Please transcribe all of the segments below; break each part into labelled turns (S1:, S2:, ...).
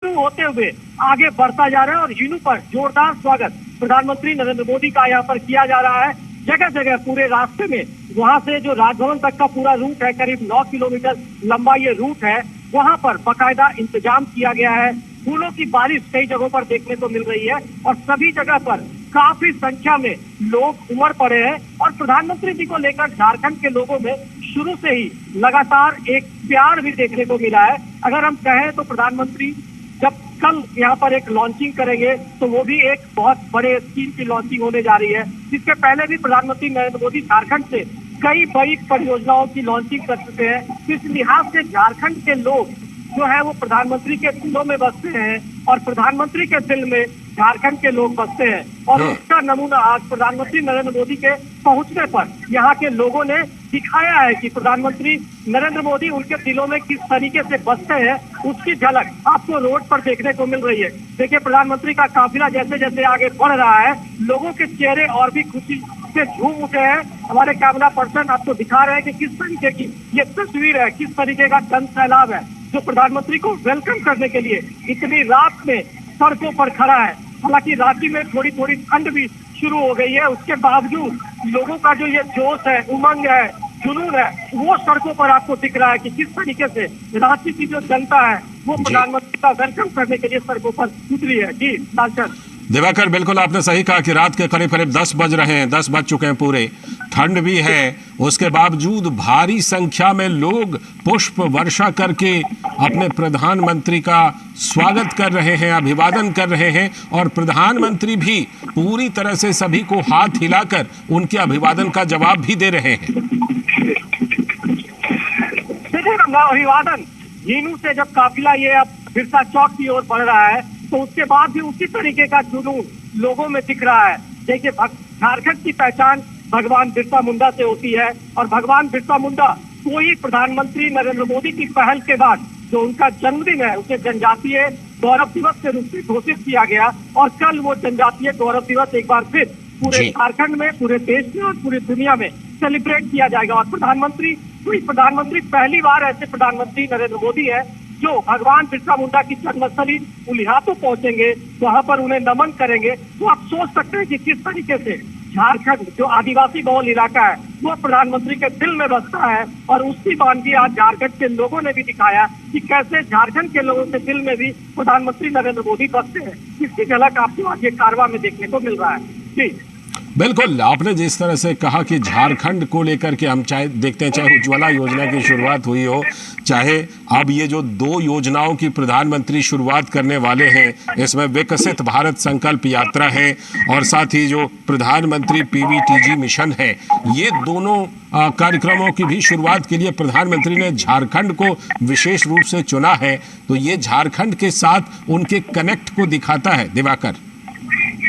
S1: होते हुए आगे बढ़ता जा रहा है और यूनू पर जोरदार स्वागत प्रधानमंत्री नरेंद्र मोदी का यहाँ पर किया जा रहा है। जगह जगह पूरे रास्ते में वहाँ से जो राजभवन तक का पूरा रूट है, करीब 9 किलोमीटर लंबा ये रूट है, वहाँ पर बाकायदा इंतजाम किया गया है। फूलों की बारिश कई जगहों पर देखने को मिल रही है और सभी जगह पर काफी संख्या में लोग उमड़ पड़े हैं और प्रधानमंत्री जी को लेकर झारखंड के लोगों में शुरू से ही लगातार एक प्यार भी देखने को मिला है। अगर हम कहें तो प्रधानमंत्री जब कल यहाँ पर एक लॉन्चिंग करेंगे तो वो भी एक बहुत बड़े स्कीम की लॉन्चिंग होने जा रही है। इसके पहले भी प्रधानमंत्री नरेंद्र मोदी झारखंड से कई बड़ी परियोजनाओं की लॉन्चिंग कर चुके हैं। इस लिहाज से झारखंड के लोग जो है वो प्रधानमंत्री के दिलों में बसते हैं और प्रधानमंत्री के दिल में झारखंड के लोग बसते हैं और उसका नमूना आज प्रधानमंत्री नरेंद्र मोदी के पहुंचने पर यहाँ के लोगों ने दिखाया है कि प्रधानमंत्री नरेंद्र मोदी उनके दिलों में किस तरीके से बसते हैं। उसकी झलक आपको रोड पर देखने को मिल रही है। देखिए, प्रधानमंत्री का काफिला जैसे जैसे आगे बढ़ रहा है, लोगों के चेहरे और भी खुशी से झूम उठे हैं। हमारे कैमरा पर्सन आपको दिखा रहे हैं कि किस तरीके की ये तस्वीर है, किस तरीके का जन सैलाब है जो प्रधानमंत्री को वेलकम करने के लिए इतनी रात में सड़कों पर खड़ा है। हालांकि रांची में थोड़ी थोड़ी ठंड भी शुरू हो गई है, उसके बावजूद लोगों का जो ये जोश है, उमंग है, जुनून है, वो सड़कों पर आपको दिख रहा है कि किस तरीके से रांची की जो जनता है वो प्रधानमंत्री का वेलकम करने के लिए सड़कों पर उतरी है। जी लालचंद।
S2: दिवाकर, बिल्कुल आपने सही कहा कि रात के करीब करीब 10 बज रहे हैं, 10 बज चुके हैं पूरे, ठंड भी है, उसके बावजूद भारी संख्या में लोग पुष्प वर्षा करके अपने प्रधानमंत्री का स्वागत कर रहे हैं, अभिवादन कर रहे हैं और प्रधानमंत्री भी पूरी तरह से सभी को हाथ हिलाकर उनके अभिवादन का जवाब भी दे रहे हैं।
S1: अभिवादन यूनू से जब काफिला ये अब बिरसा चौक की ओर बढ़ रहा है तो उसके बाद भी उसी तरीके का जुनून लोगों में दिख रहा है। देखिए, झारखंड की पहचान भगवान बिरसा मुंडा से होती है और भगवान बिरसा मुंडा को ही प्रधानमंत्री नरेंद्र मोदी की पहल के बाद जो उनका जन्मदिन है उसे जनजातीय गौरव दिवस के रूप में घोषित किया गया और कल वो जनजातीय गौरव दिवस एक बार फिर पूरे झारखंड में, पूरे देश में और पूरी दुनिया में सेलिब्रेट किया जाएगा। और प्रधानमंत्री पहली बार ऐसे प्रधानमंत्री नरेंद्र मोदी है जो भगवान बिरसा मुंडा की जन्मस्थली उलिहातू पहुंचेंगे, वहां पर उन्हें नमन करेंगे। तो आप सोच सकते हैं कि किस तरीके से झारखंड जो आदिवासी बहुल इलाका है वो प्रधानमंत्री के दिल में बसता है और उसकी बानगी आज झारखंड के लोगों ने भी दिखाया कि कैसे झारखंड के लोगों के दिल में भी प्रधानमंत्री नरेंद्र मोदी बसते हैं। इसकी झलक आपको आज ये कारवां में देखने को मिल रहा है। जी
S2: बिल्कुल, आपने जिस तरह से कहा कि झारखंड को लेकर के हम चाहे देखते हैं, चाहे उज्ज्वला योजना की शुरुआत हुई हो, चाहे अब ये जो 2 योजनाओं की प्रधानमंत्री शुरुआत करने वाले हैं, इसमें विकसित भारत संकल्प यात्रा है और साथ ही जो प्रधानमंत्री PVTG मिशन है, ये दोनों कार्यक्रमों की भी शुरुआत के लिए प्रधानमंत्री ने झारखंड को विशेष रूप से चुना है। तो ये झारखंड के साथ उनके कनेक्ट को दिखाता है। दिवाकर,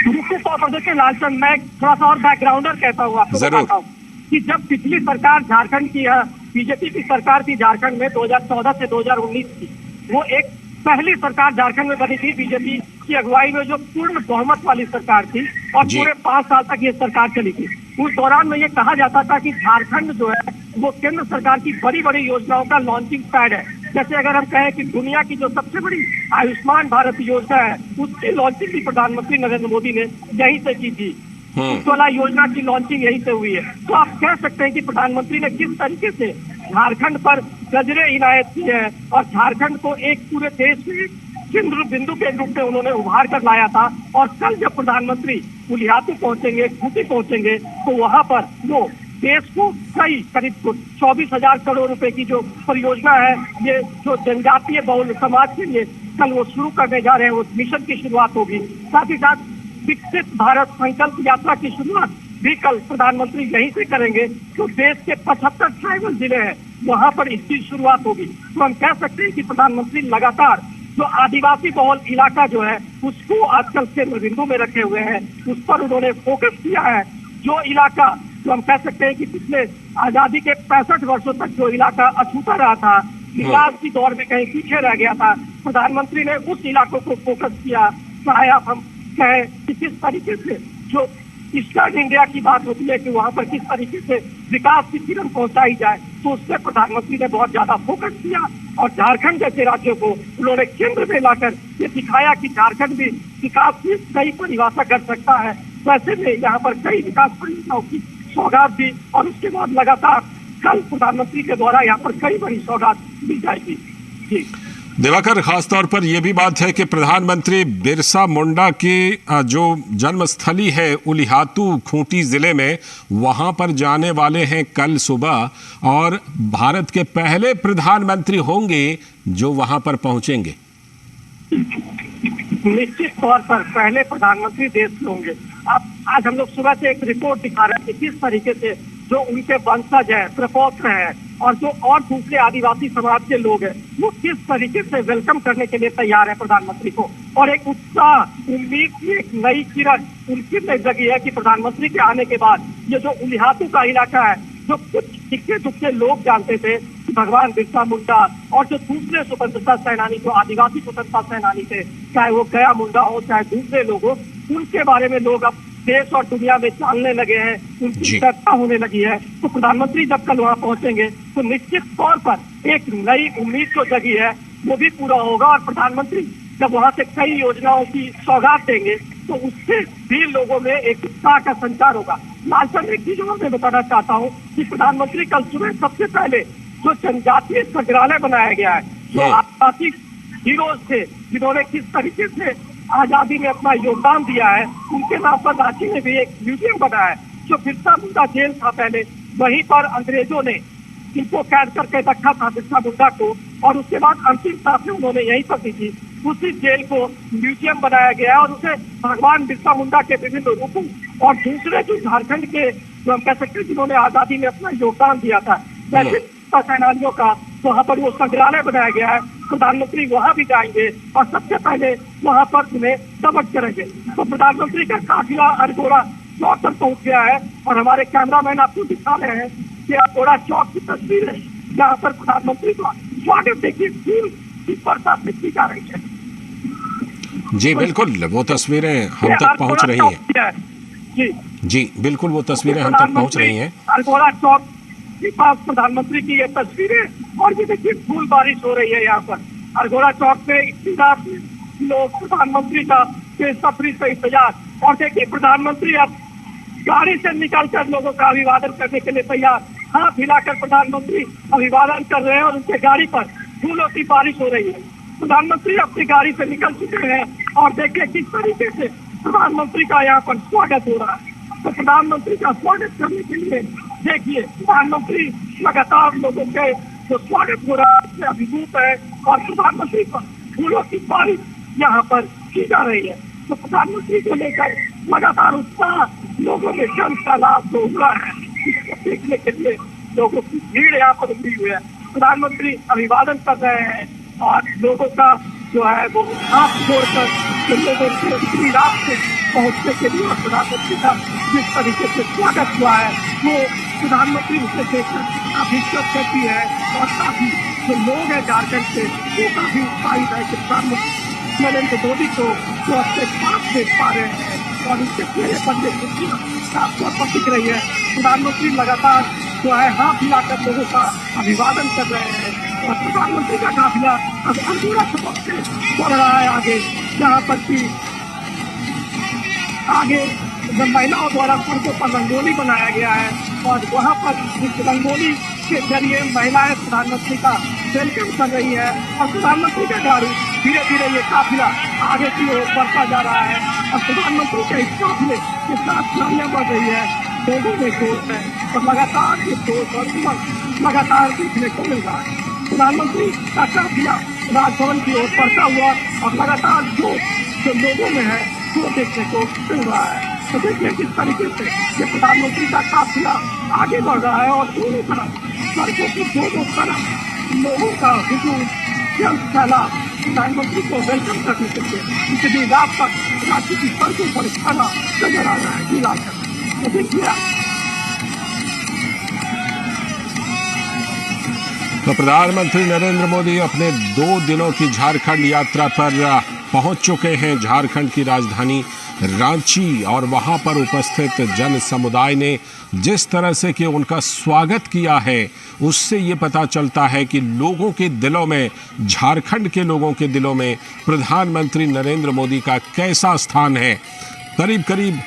S1: निश्चित तौर पर देखिए लालचंद, मैं थोड़ा सा और बैकग्राउंडर कहता हूँ आपको, बताता हूँ कि जब पिछली सरकार झारखंड की बीजेपी की सरकार थी झारखंड में 2014 से 2019 की, वो एक पहली सरकार झारखंड में बनी थी बीजेपी की अगुवाई में जो पूर्ण बहुमत वाली सरकार थी और पूरे 5 साल तक ये सरकार चली थी। उस दौरान में ये कहा जाता था कि झारखंड जो है वो केंद्र सरकार की बड़ी बड़ी योजनाओं का लॉन्चिंग पैड है। जैसे अगर हम कहें कि दुनिया की जो सबसे बड़ी आयुष्मान भारत योजना है उसकी लॉन्चिंग भी प्रधानमंत्री नरेंद्र मोदी ने यहीं से की थी। उज्ज्वला योजना की लॉन्चिंग यहीं से हुई है। तो आप कह सकते हैं कि प्रधानमंत्री ने किस तरीके से झारखंड पर गजरे इनायत किए हैं और झारखंड को एक पूरे देश में केंद्र बिंदु के रूप में उन्होंने उभार कर लाया था। और कल जब प्रधानमंत्री उलिहातू पहुंचेंगे, खूंटी पहुंचेंगे, तो वहां पर वो देश को करीब 24,000 करोड़ रुपए की जो परियोजना है, ये जो जनजातीय बहुल समाज के लिए कल वो शुरू करने जा रहे हैं, उस मिशन की शुरुआत होगी। साथ ही साथ विकसित भारत संकल्प यात्रा की शुरुआत भी कल प्रधानमंत्री यहीं से करेंगे। तो देश के 75 ट्राइबल जिले हैं वहां पर इसकी शुरुआत होगी। तो हम कह सकते हैं कि प्रधानमंत्री लगातार जो आदिवासी बहुल इलाका जो है उसको आजकल केंद्र बिंदु में रखे हुए हैं, उस पर उन्होंने फोकस किया है। जो इलाका जो हम कह सकते हैं कि पिछले आजादी के 65 वर्षों तक जो इलाका अछूता रहा था, विकास की दौर में कहीं पीछे रह गया था, प्रधानमंत्री ने उस इलाकों को फोकस किया। चाहे आप हम कहें कि किस तरीके से जो ईस्टर्न इंडिया की बात होती है कि वहाँ पर किस तरीके से विकास की किरण पहुंचाई जाए, तो उस पर प्रधानमंत्री ने बहुत ज्यादा फोकस किया। और झारखंड जैसे राज्यों को उन्होंने केंद्र में लाकर ये दिखाया कि झारखंड भी विकास की सही परिभाषा कर सकता है। वैसे में यहाँ पर कई विकास परियोजनाओं की सौगात दी और उसके बाद लगातार कल प्रधानमंत्री के द्वारा यहाँ पर कई बड़ी सौगात दी जाएगी। जी
S2: दिवाकर, खासतौर पर यह भी बात है कि प्रधानमंत्री बिरसा मुंडा की जो जन्मस्थली है उलिहातू खूंटी जिले में, वहां पर जाने वाले हैं कल सुबह और भारत के पहले प्रधानमंत्री होंगे जो वहां पर पहुंचेंगे।
S1: निश्चित तौर पर पहले प्रधानमंत्री देश के होंगे। अब आज हम लोग सुबह से एक रिपोर्ट दिखा रहे हैं कि किस तरीके से जो उनके वंशज है, प्रपौत्र है और जो और दूसरे आदिवासी समाज के लोग हैं, वो किस तरीके से वेलकम करने के लिए तैयार है प्रधानमंत्री को। और एक उत्साह, उम्मीद की एक नई किरण उनकी में जगी है कि प्रधानमंत्री के आने के बाद ये जो उलिहातू का इलाका है, जो कुछ इक्के दुक्के लोग जानते थे भगवान बिरसा मुंडा और जो दूसरे स्वतंत्रता सेनानी, जो आदिवासी स्वतंत्रता सेनानी थे, चाहे वो गया मुंडा हो चाहे दूसरे लोग हो, उनके बारे में लोग अब देश और दुनिया में जानने लगे हैं, उनकी चर्चा होने लगी है। तो प्रधानमंत्री जब कल वहां पहुंचेंगे तो निश्चित तौर पर एक नई उम्मीद जो जगी है वो भी पूरा होगा और प्रधानमंत्री जब वहां से कई योजनाओं की सौगात देंगे तो उससे भी लोगों में एक उत्साह का संचार होगा। लालचंद, एक चीज और मैं बताना चाहता हूँ कि प्रधानमंत्री कल सुबह सबसे पहले जो जनजातीय संग्रहालय बनाया गया है, जो आदिवासी हीरोज थे जिन्होंने किस तरीके से आजादी में अपना योगदान दिया है, उनके नाम पर रांची में भी एक म्यूजियम बना है। जो बिरसा मुंडा जेल था पहले, वहीं पर अंग्रेजों ने इनको कैद करके रखा था बिरसा मुंडा को, और उसके बाद अंतिम सांसें उन्होंने यहीं पर दी थी। उसी जेल को म्यूजियम बनाया गया और उसे भगवान बिरसा मुंडा के विभिन्न रूपों और दूसरे जो झारखंड के जो हम कह सकते हैं जिन्होंने आजादी में अपना योगदान दिया था वैसे सेनानियों का वहाँ पर वो संग्रहालय बनाया गया है। प्रधानमंत्री वहाँ भी जाएंगे और सबसे पहले वहाँ पर उन्हें सबक करेंगे। तो प्रधानमंत्री का काफिला अरगोड़ा चौक पर पहुँच गया है और हमारे कैमरामैन आपको दिखा रहे हैं कि अरगोड़ा चौक की तस्वीर है जहाँ पर प्रधानमंत्री का स्वागत देखिए फूल की बरसात में की जा रही है।
S2: जी बिल्कुल, वो तस्वीरें हम तक पहुँच रही हैं। जी बिल्कुल, वो तस्वीरें हम तक पहुँच रही हैं।
S1: अरगोड़ा चौक के पास प्रधानमंत्री की ये तस्वीरें और ये देखिए फूल बारिश हो रही है यहाँ पर अरगोड़ा चौक पे। लोग प्रधानमंत्री का बेसब्री से इंतजार, और देखिए प्रधानमंत्री अब गाड़ी से निकलकर लोगों का अभिवादन करने के लिए तैयार, हाथ हिलाकर प्रधानमंत्री अभिवादन कर रहे हैं और उनके गाड़ी पर फूलों की बारिश हो रही है। प्रधानमंत्री अपनी गाड़ी से निकल चुके हैं और देखिए किस तरीके से प्रधानमंत्री का यहाँ पर स्वागत हो रहा है। तो प्रधानमंत्री का स्वागत करने के लिए देखिए प्रधानमंत्री लगातार लोगों के जो स्वागत हो रहा है उससे अभिभूत है और प्रधानमंत्री पर फूलों की बारिश यहाँ पर की जा रही है। तो प्रधानमंत्री को लेकर लगातार उत्साह लोगों में जन सैलाब जो उमड़ा है, इसको देखने के लिए लोगों की भीड़ यहाँ पर उमड़ी हुई है। प्रधानमंत्री अभिवादन कर रहे हैं और लोगों का जो है वो हाथ जोड़कर लोगों के पूरी रात से पहुंचने के लिए प्रधानमंत्री का जिस तरीके से स्वागत हुआ है वो प्रधानमंत्री उसे देखकर काफी करती है और काफी जो लोग हैं झारखंड के वो काफी उत्साहित है कि प्रधानमंत्री नरेंद्र मोदी को जो अपने पास देख पा रहे हैं और उनके चेहरे पर जो दिख रही है। प्रधानमंत्री लगातार जो है हाथ हिलाकर लोगों का अभिवादन कर रहे हैं और प्रधानमंत्री का काफिला अब अरगोड़ा चौक से बढ़ रहा है आगे, जहाँ पर की आगे महिलाओं द्वारा सड़कों पर रंगोली बनाया गया है और वहाँ पर इस रंगोली के जरिए महिलाएं प्रधानमंत्री का वेलकम कर रही है और प्रधानमंत्री का गाड़ी धीरे धीरे ये काफिला आगे की ओर बढ़ता जा रहा है और प्रधानमंत्री के इस काफिले के साथ गाड़ियाँ बढ़ रही है, लोगों में जोश है और लगातार ये जोश और उमंग लगातार देखने को मिल रहा है। प्रधानमंत्री का काफिला राजभवन की ओर बढ़ता हुआ और लगातार जोश जो लोगों में है वो देखने को मिल रहा है। तो देखिए किस तरीके से ये प्रधानमंत्री का काफिला आगे बढ़ रहा है और दोनों तरफ सड़कों की दोनों तरफ लोगों का हुजूम जन सैलाब प्रधानमंत्री को वेलकम करने के लिए इतनी रात तक राज्य की सड़कों पर खड़ा नजर आ रहा है जिला कर। तो देखिए
S2: तो प्रधानमंत्री नरेंद्र मोदी अपने 2 दिनों की झारखंड यात्रा पर पहुंच चुके हैं झारखंड की राजधानी रांची और वहां पर उपस्थित जन समुदाय ने जिस तरह से कि उनका स्वागत किया है, उससे ये पता चलता है कि लोगों के दिलों में, झारखंड के लोगों के दिलों में प्रधानमंत्री नरेंद्र मोदी का कैसा स्थान है। करीब करीब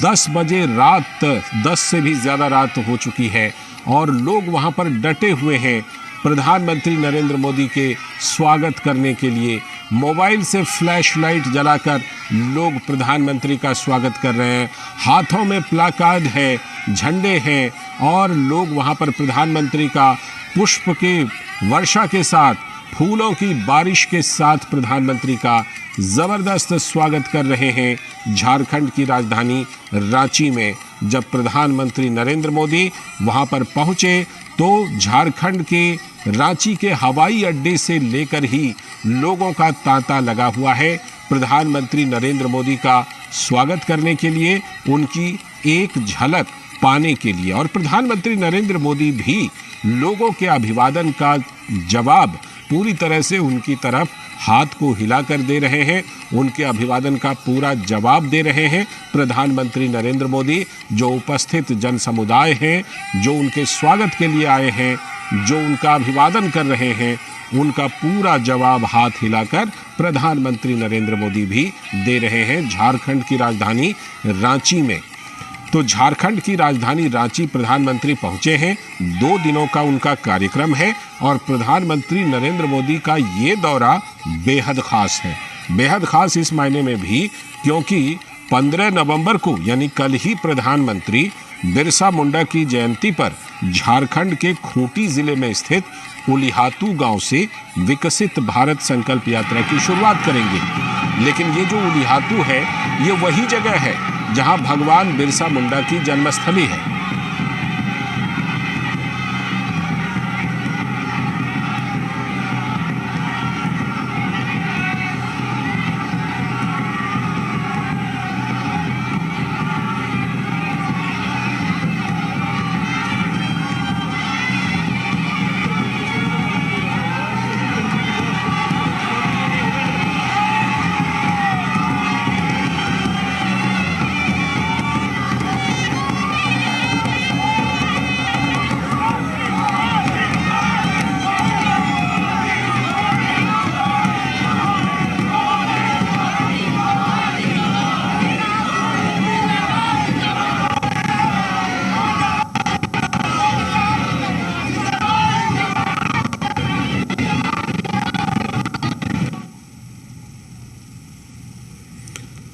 S2: 10 बजे रात, 10 से भी ज़्यादा रात हो चुकी है और लोग वहाँ पर डटे हुए हैं प्रधानमंत्री नरेंद्र मोदी के स्वागत करने के लिए। मोबाइल से फ्लैश लाइट जलाकर लोग प्रधानमंत्री का स्वागत कर रहे हैं। हाथों में प्लाकार्ड है, झंडे हैं और लोग वहाँ पर प्रधानमंत्री का पुष्प के वर्षा के साथ, फूलों की बारिश के साथ प्रधानमंत्री का ज़बरदस्त स्वागत कर रहे हैं। झारखंड की राजधानी रांची में जब प्रधानमंत्री नरेंद्र मोदी वहां पर पहुंचे तो झारखंड के रांची के हवाई अड्डे से लेकर ही लोगों का तांता लगा हुआ है प्रधानमंत्री नरेंद्र मोदी का स्वागत करने के लिए, उनकी एक झलक पाने के लिए। और प्रधानमंत्री नरेंद्र मोदी भी लोगों के अभिवादन का जवाब पूरी तरह से उनकी तरफ हाथ को हिलाकर दे रहे हैं, उनके अभिवादन का पूरा जवाब दे रहे हैं प्रधानमंत्री नरेंद्र मोदी। जो उपस्थित जन समुदाय हैं, जो उनके स्वागत के लिए आए हैं, जो उनका अभिवादन कर रहे हैं, उनका पूरा जवाब हाथ हिलाकर प्रधानमंत्री नरेंद्र मोदी भी दे रहे हैं झारखंड की राजधानी रांची में। तो झारखंड की राजधानी रांची प्रधानमंत्री पहुंचे हैं। 2 दिनों का उनका कार्यक्रम है और प्रधानमंत्री नरेंद्र मोदी का ये दौरा बेहद खास है। बेहद खास इस मायने में भी क्योंकि 15 नवंबर को यानी कल ही प्रधानमंत्री बिरसा मुंडा की जयंती पर झारखंड के खूंटी जिले में स्थित उलिहातू गांव से विकसित भारत संकल्प यात्रा की शुरुआत करेंगे। लेकिन ये जो उलिहातू है, ये वही जगह है जहां भगवान बिरसा मुंडा की जन्मस्थली है।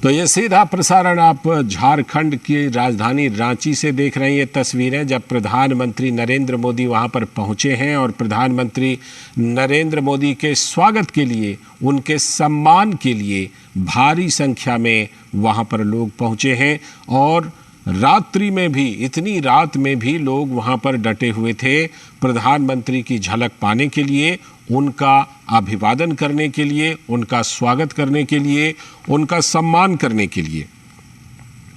S2: तो ये सीधा प्रसारण आप झारखंड की राजधानी रांची से देख रहे हैं। ये तस्वीरें जब प्रधानमंत्री नरेंद्र मोदी वहां पर पहुंचे हैं और प्रधानमंत्री नरेंद्र मोदी के स्वागत के लिए, उनके सम्मान के लिए भारी संख्या में वहां पर लोग पहुंचे हैं। और रात्रि में भी, इतनी रात में भी लोग वहां पर डटे हुए थे प्रधानमंत्री की झलक पाने के लिए, उनका अभिवादन करने के लिए, उनका स्वागत करने के लिए, उनका सम्मान करने के लिए।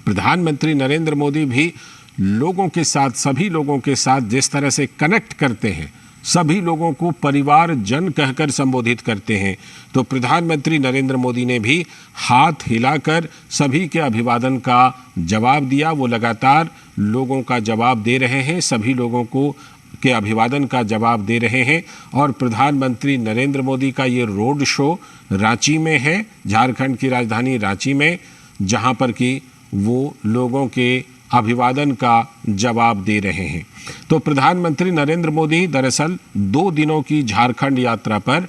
S2: प्रधानमंत्री नरेंद्र मोदी भी लोगों के साथ, सभी लोगों के साथ जिस तरह से कनेक्ट करते हैं, सभी लोगों को परिवार जन कहकर संबोधित करते हैं, तो प्रधानमंत्री नरेंद्र मोदी ने भी हाथ हिलाकर सभी के अभिवादन का जवाब दिया। वो लगातार लोगों का जवाब दे रहे हैं, सभी लोगों को के अभिवादन का जवाब दे रहे हैं। और प्रधानमंत्री नरेंद्र मोदी का ये रोड शो रांची में है, झारखंड की राजधानी रांची में, जहां पर कि वो लोगों के अभिवादन का जवाब दे रहे हैं। तो प्रधानमंत्री नरेंद्र मोदी दरअसल 2 दिनों की झारखंड यात्रा पर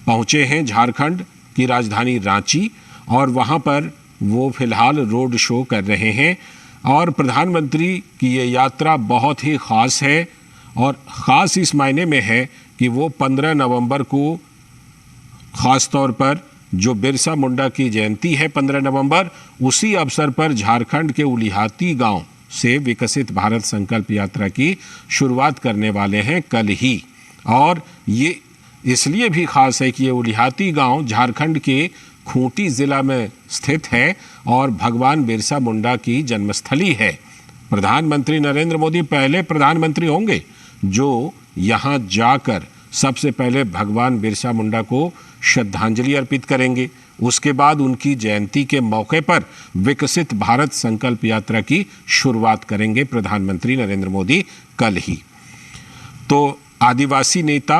S2: पहुंचे हैं, झारखंड की राजधानी रांची, और वहां पर वो फिलहाल रोड शो कर रहे हैं। और प्रधानमंत्री की ये यात्रा बहुत ही ख़ास है, और ख़ास इस मायने में है कि वो 15 नवंबर को ख़ास तौर पर जो बिरसा मुंडा की जयंती है 15 नवंबर, उसी अवसर पर झारखंड के उलिहाती गांव से विकसित भारत संकल्प यात्रा की शुरुआत करने वाले हैं कल ही। और ये इसलिए भी ख़ास है कि ये उलिहाती गांव झारखंड के खूंटी ज़िला में स्थित है और भगवान बिरसा मुंडा की जन्मस्थली है। प्रधानमंत्री नरेंद्र मोदी पहले प्रधानमंत्री होंगे जो यहाँ जाकर सबसे पहले भगवान बिरसा मुंडा को श्रद्धांजलि अर्पित करेंगे। उसके बाद उनकी जयंती के मौके पर विकसित भारत संकल्प यात्रा की शुरुआत करेंगे प्रधानमंत्री नरेंद्र मोदी कल ही। तो आदिवासी नेता